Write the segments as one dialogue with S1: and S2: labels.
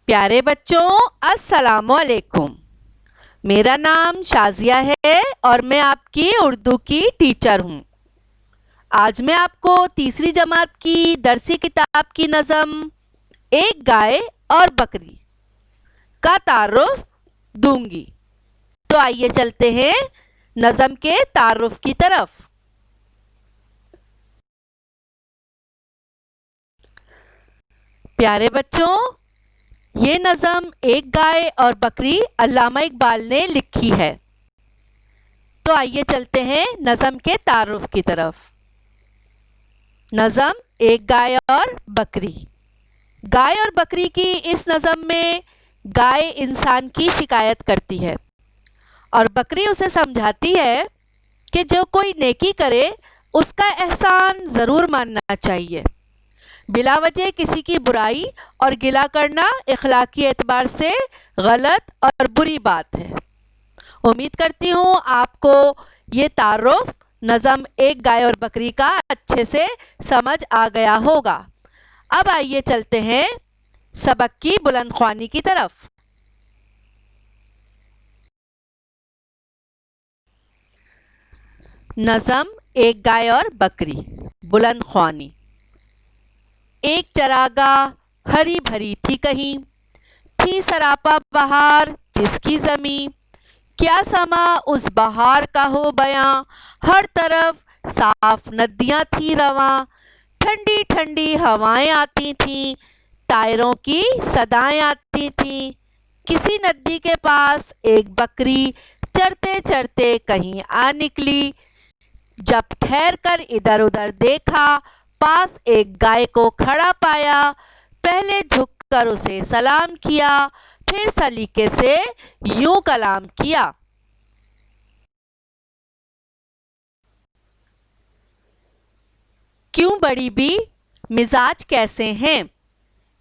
S1: پیارے بچوں، السلام علیکم۔ میرا نام شازیہ ہے اور میں آپ کی اردو کی ٹیچر ہوں۔ آج میں آپ کو تیسری جماعت کی درسی کتاب کی نظم ایک گائے اور بکری کا تعارف دوں گی۔ تو آئیے چلتے ہیں نظم کے تعارف کی طرف۔ پیارے بچوں، یہ نظم ایک گائے اور بکری علامہ اقبال نے لکھی ہے۔ تو آئیے چلتے ہیں نظم کے تعارف کی طرف۔ نظم ایک گائے اور بکری۔ گائے اور بکری کی اس نظم میں گائے انسان کی شکایت کرتی ہے اور بکری اسے سمجھاتی ہے کہ جو کوئی نیکی کرے اس کا احسان ضرور ماننا چاہیے۔ بلا وجہ کسی کی برائی اور گلہ کرنا اخلاقی اعتبار سے غلط اور بری بات ہے۔ امید کرتی ہوں آپ کو یہ تعارف نظم ایک گائے اور بکری کا اچھے سے سمجھ آ گیا ہوگا۔ اب آئیے چلتے ہیں سبق کی بلند خوانی کی طرف۔ نظم ایک گائے اور بکری، بلند خوانی۔ ایک چراگاہ ہری بھری تھی کہیں، تھی سراپا بہار جس کی زمیں، کیا سما اس بہار کا ہو بیاں، ہر طرف صاف ندیاں تھی رواں، ٹھنڈی ٹھنڈی ہوائیں آتی تھیں، طائروں کی صدائیں آتی تھیں، کسی ندی کے پاس ایک بکری چرتے چرتے کہیں آ نکلی، جب ٹھہر کر ادھر ادھر دیکھا، پاس ایک گائے کو کھڑا پایا، پہلے جھک کر اسے سلام کیا، پھر سلیقے سے یوں کلام کیا۔ کیوں بڑی بی، مزاج کیسے ہیں؟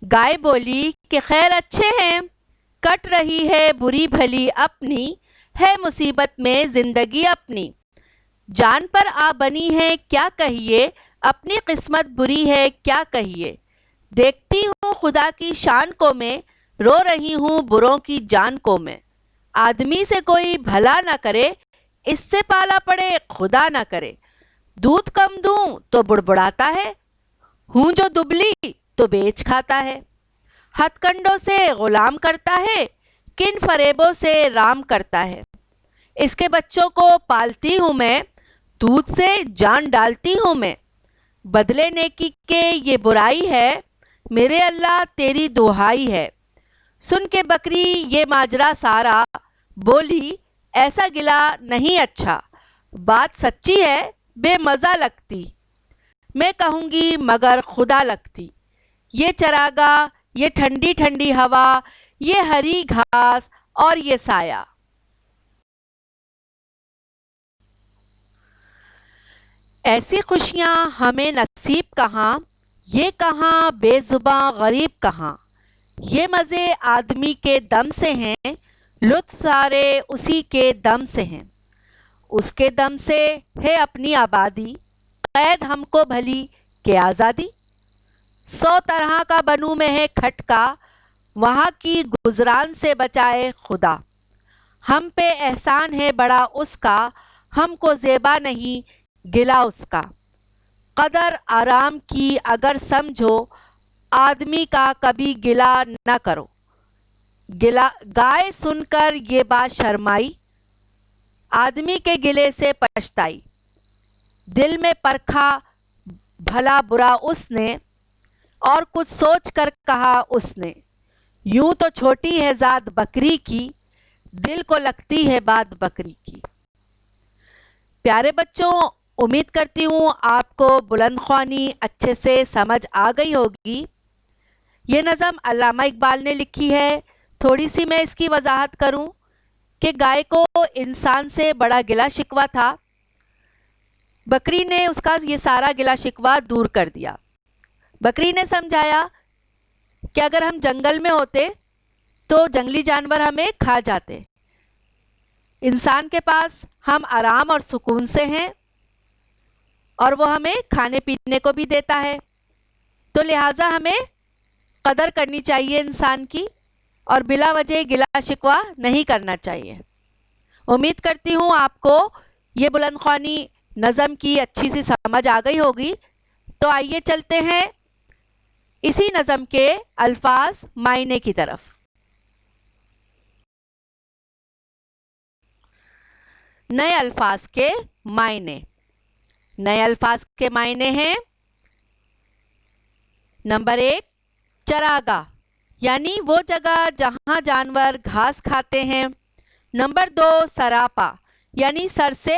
S1: گائے بولی کہ خیر اچھے ہیں، کٹ رہی ہے بری بھلی اپنی، ہے مصیبت میں زندگی اپنی، جان پر آ بنی ہے کیا کہیے، اپنی قسمت بری ہے کیا کہیے، دیکھتی ہوں خدا کی شان کو میں، رو رہی ہوں بروں کی جان کو میں، آدمی سے کوئی بھلا نہ کرے، اس سے پالا پڑے خدا نہ کرے، دودھ کم دوں تو بڑبڑاتا ہے، ہوں جو دبلی تو بیچ کھاتا ہے، ہتھ کنڈوں سے غلام کرتا ہے، کن فریبوں سے رام کرتا ہے، اس کے بچوں کو پالتی ہوں میں، دودھ سے جان ڈالتی ہوں میں، بدلے نیکی کے یہ برائی ہے، میرے اللہ تیری دہائی ہے، سن کے بکری یہ ماجرا سارا، بولی ایسا گلہ نہیں اچھا، بات سچی ہے بے مزہ لگتی، میں کہوں گی مگر خدا لگتی، یہ چراگاہ، یہ ٹھنڈی ٹھنڈی ہوا، یہ ہری گھاس اور یہ سایہ۔ ایسی خوشیاں ہمیں نصیب کہاں، یہ کہاں بے زباں غریب کہاں، یہ مزے آدمی کے دم سے ہیں، لطف سارے اسی کے دم سے ہیں، اس کے دم سے ہے اپنی آبادی، قید ہم کو بھلی کہ آزادی، 100 طرح کا بنوں میں ہے کھٹکا، وہاں کی گزران سے بچائے خدا، ہم پہ احسان ہے بڑا اس کا، ہم کو زیبا نہیں گلہ اس کا، قدر آرام کی اگر سمجھو، آدمی کا کبھی گلہ نہ کرو، گائے سن کر یہ بات شرمائی، آدمی کے گلے سے پچھتائی، دل میں پرکھا بھلا برا اس نے، اور کچھ سوچ کر کہا اس نے، یوں تو چھوٹی ہے ذات بکری کی، دل کو لگتی ہے بات بکری کی۔ پیارے بچوں، امید کرتی ہوں آپ کو بلند خوانی اچھے سے سمجھ آ گئی ہوگی۔ یہ نظم علامہ اقبال نے لکھی ہے۔ تھوڑی سی میں اس کی وضاحت کروں کہ گائے کو انسان سے بڑا گلہ شکوہ تھا، بکری نے اس کا یہ سارا گلہ شکوہ دور کر دیا۔ بکری نے سمجھایا کہ اگر ہم جنگل میں ہوتے تو جنگلی جانور ہمیں کھا جاتے، انسان کے پاس ہم آرام اور سکون سے ہیں اور وہ ہمیں کھانے پینے کو بھی دیتا ہے، تو لہٰذا ہمیں قدر کرنی چاہیے انسان کی، اور بلا وجہ گلا شکوہ نہیں کرنا چاہیے۔ امید کرتی ہوں آپ کو یہ بلند خوانی نظم کی اچھی سی سمجھ آ گئی ہوگی۔ تو آئیے چلتے ہیں اسی نظم کے الفاظ معنی کی طرف۔ نئے الفاظ کے معنی۔ نئے الفاظ کے معنی ہیں: نمبر 1، چراگاہ یعنی وہ جگہ جہاں جانور گھاس کھاتے ہیں۔ نمبر 2، سراپا یعنی سر سے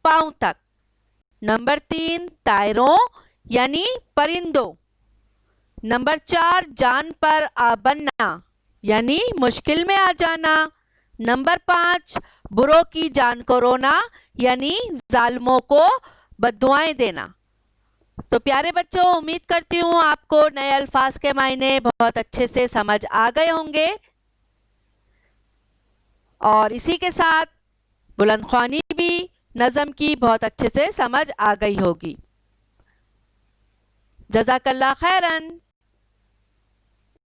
S1: پاؤں تک۔ نمبر 3، طائروں یعنی پرندوں۔ نمبر 4، جان پر آ بننا یعنی مشکل میں آ جانا۔ نمبر 5، بروں کی جان کو رونا یعنی ظالموں کو بددعائیں دینا۔ تو پیارے بچوں، امید کرتی ہوں آپ کو نئے الفاظ کے معنی بہت اچھے سے سمجھ آ گئے ہوں گے، اور اسی کے ساتھ بلند خوانی بھی نظم کی بہت اچھے سے سمجھ آ گئی ہوگی۔ جزاک اللہ خیراً۔